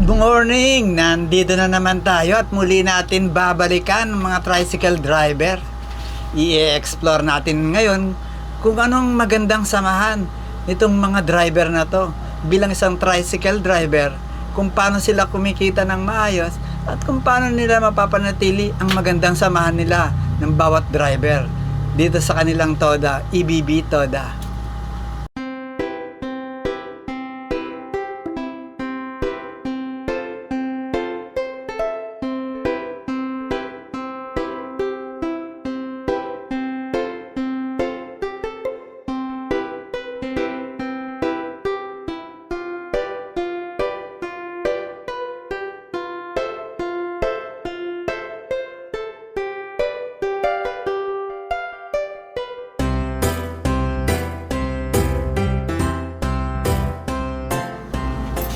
Good morning! Nandito na naman tayo at muli natin babalikan mga tricycle driver. I-explore natin ngayon kung anong magandang samahan nitong mga driver na to bilang isang tricycle driver, kung paano sila kumikita ng maayos at kung paano nila mapapanatili ang magandang samahan nila ng bawat driver dito sa kanilang Toda, EBB Toda.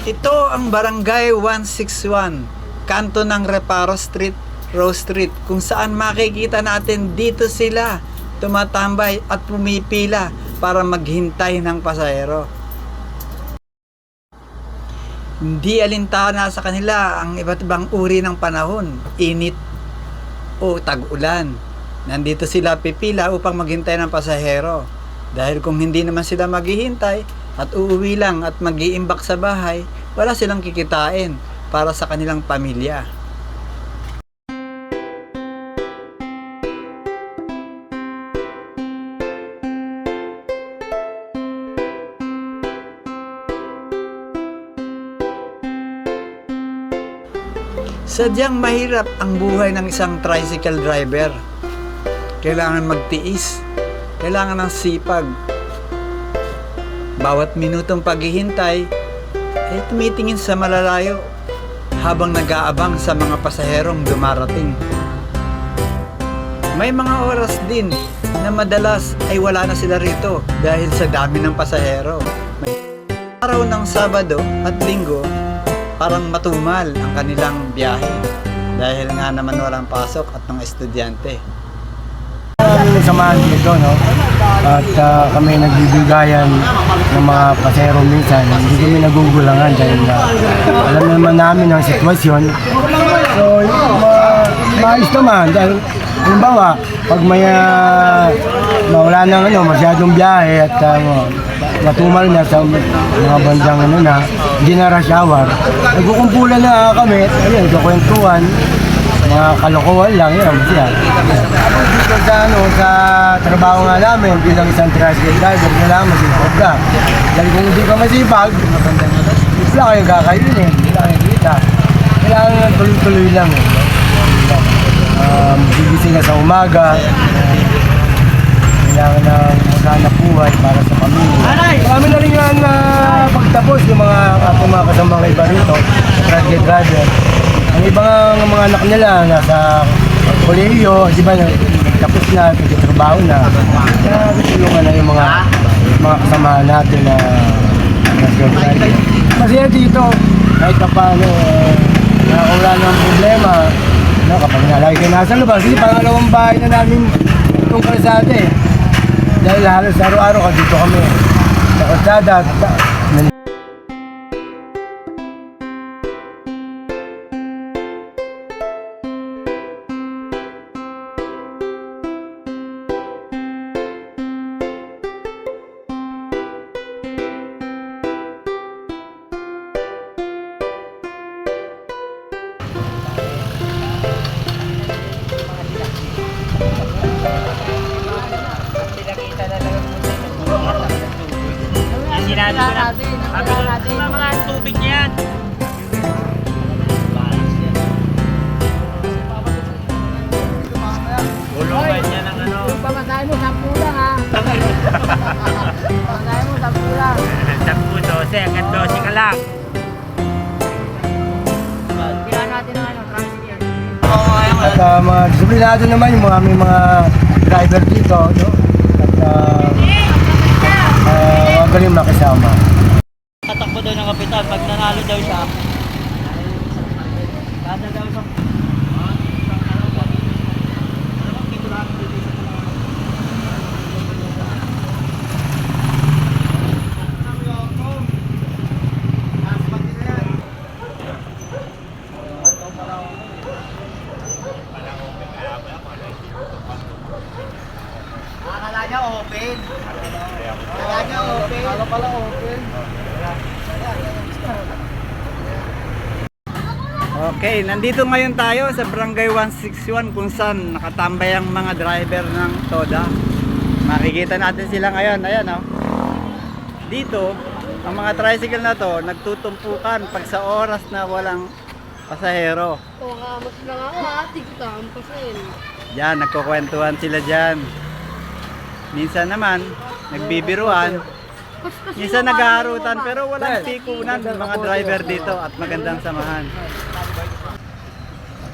Ito ang Barangay 161, kanto ng Reparo Street, Rose Street, kung saan makikita natin dito sila tumatambay at pumipila para maghintay ng pasahero. Hindi alintana sa kanila ang iba't ibang uri ng panahon, init o tag-ulan. Nandito sila pipila upang maghintay ng pasahero. Dahil kung hindi naman sila maghihintay at uuwi lang at mag-iimbak sa bahay, wala silang kikitain para sa kanilang pamilya. Sadyang mahirap ang buhay ng isang tricycle driver. Kailangan magtiis, kailangan ng sipag. Bawat minutong paghihintay ay tumitingin sa malalayo habang nag-aabang sa mga pasaherong dumarating. May mga oras din na madalas ay wala na sila rito dahil sa dami ng pasahero. May araw ng Sabado at Linggo parang matumal ang kanilang biyahe dahil nga naman walang pasok at mga estudyante. Samahan dito, no? At kami nagbibigayan ng mga pasero minsan. Hindi kami nagugulangan dahil alam naman namin ang sitwasyon. So, maayos naman dahil halimbawa, pag may mawala ng masyadong biyahe at matumal na sa mga bandang hindi na rush hour, nagkukumpulan na kami at ayun, kukwentuhan. Mga kalokohan lang yan, siya. Dito sa trabaho nga namin bilang isang tricycle driver, kailangan masipag ka. Dahil kung hindi ka masipag, wala kayong kakainin, wala kayong kita. Kailangan tuloy-tuloy lang. Gigising ka sa umaga, kailangan na maghanap buhay para sa pamilya. Kami na rin yan pagtapos yung mga kasamang iba rito, tricycle driver. Ang ibang mga anak nila nasa kolehiyo, di ba, tapos na, nagtatrabaho na. Kaya tutulungan na yung mga kasamahan natin na nasa-drive. Masaya dito, kahit pa paano, wala ng problema. Kapag nalagi kayo nasa labas, hindi pangalawang bahay na namin itong kalsada eh. Dahil halos araw-araw ka dito kami. Sa kalsada, natin mga tubig niyan. Ulungan niya ng ano. Yung pamasahe mo, 10 lang ha. Pamasahe mo, 10 lang. 10, 12, hanggang 12 ka lang. Kailangan natin ng tricycle. at mga disiplinado naman yung may mga driver dito, no? At magaling makisama. Tatakbo daw ng kapitan, pag nanalo daw siya. Kada daw sa... niya open. Kala niya open. Kala pala open. Okay, nandito ngayon tayo sa Barangay 161 kung saan nakatambay ang mga driver ng Toda. Makikita natin sila ngayon, ayan oh. Dito, ang mga tricycle na to nagtutumpukan pag sa oras na walang pasahero. O, kamat lang ako ha. Tigtam pa sa'yo. Yan, nagkukwentuhan sila dyan. Minsan naman, nagbibiruan. Minsan naghaharutan pero walang pikunan ng mga driver dito at magandang samahan.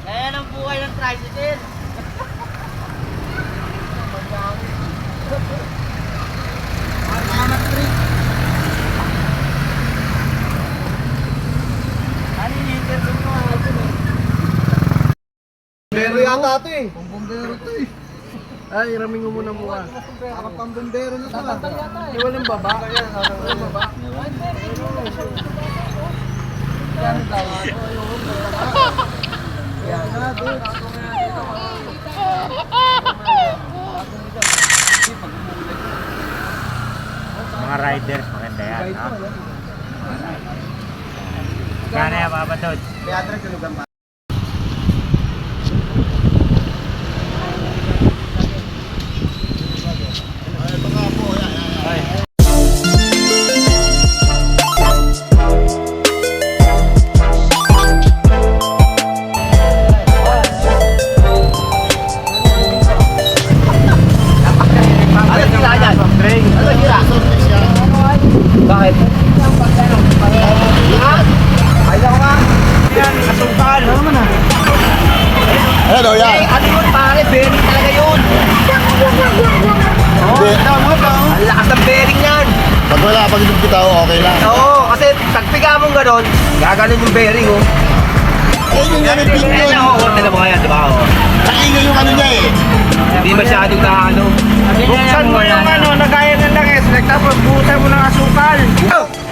Kaya ang buhay ng tricycle. Bombero yata ito eh. Bombero ito eh. Ay, iramin mo muna mukha. Parang pambombero na ito. Walang baba. Walang baba. Mga riders, maganda yan. Ha? Gana yan mga batod. Bakit? Hello, yan. Ano yun pare, bearing talaga yun. Ang lakas ng bearing yan. Pag wala, pag bitaw, okay lang. Oo, kasi tagpiga mong gano'n, gaganon yung bearing oh. Eh, yung yan, pin Eh, yun. oo, tala mo kaya, diba? Oh. Nakingay yung ano niya eh. Hindi masyadong na ano. Buksan mo yung ano, lagayan ng langis, tapos buhusan mo ng asukal.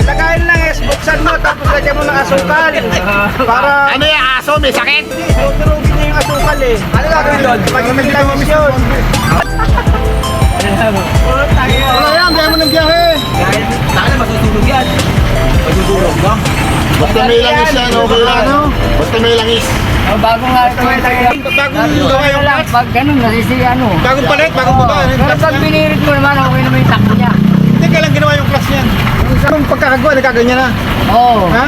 Lagayan ng langis, buksan mo, tapos lagyan mo ng asukal. Para... Ano yung aso? May sakit? Tuturugin niya yung asukal eh. Ano gagawin doon? Pag-imig langis yun. Wala yan, gaya mo ng biyahe. Saka na matutulog yan. Matutulog ba? Basta may langis yan, okay lang. Basta may langis. Bago nga ito. Bagong gawa yung lang, pag ganun, nasisi ano. bagong palit, bagong baba. Pero pag binirit mo naman, okay naman yung takbo niya. Hindi kailang ginawa yung class niyan. Yung pagkakagawa, nagkaganyan na. Oo. Ha?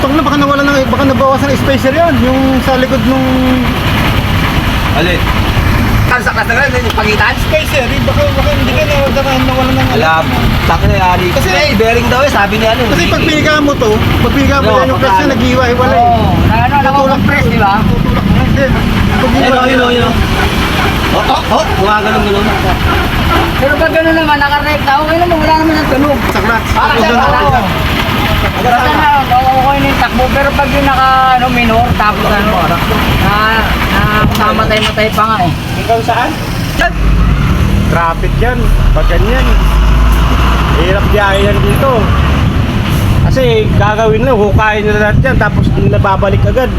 Tok na baka nawala ng baka nabawasan ng spacer 'yon, yung sa likod nung alin. Sa class na ganun, yung pagitan spacer, baka hindi ka nawala ng alam. Taka na yari. Kasi bearing daw eh, sabi niya ano. Kasi pag piniga mo to, pag piniga mo yan yung class niya naghiwa-hiwala eh. Oo. Nakakompress, di ba? Yun. Gumagano'n. Pero pag gano'n naman, nakarekta, okay naman, wala naman ang tunog. Sa clutch. Basta na, okay na yung takbo. Pero pag yung naka, minor, tapos namatay-matay pa nga eh. Ikaw saan? Traffic yan, pag ganyan. Hirap biyahe yan dito. Kasi gagawin na, hukayin nila lahat yan, tapos nababalik agad.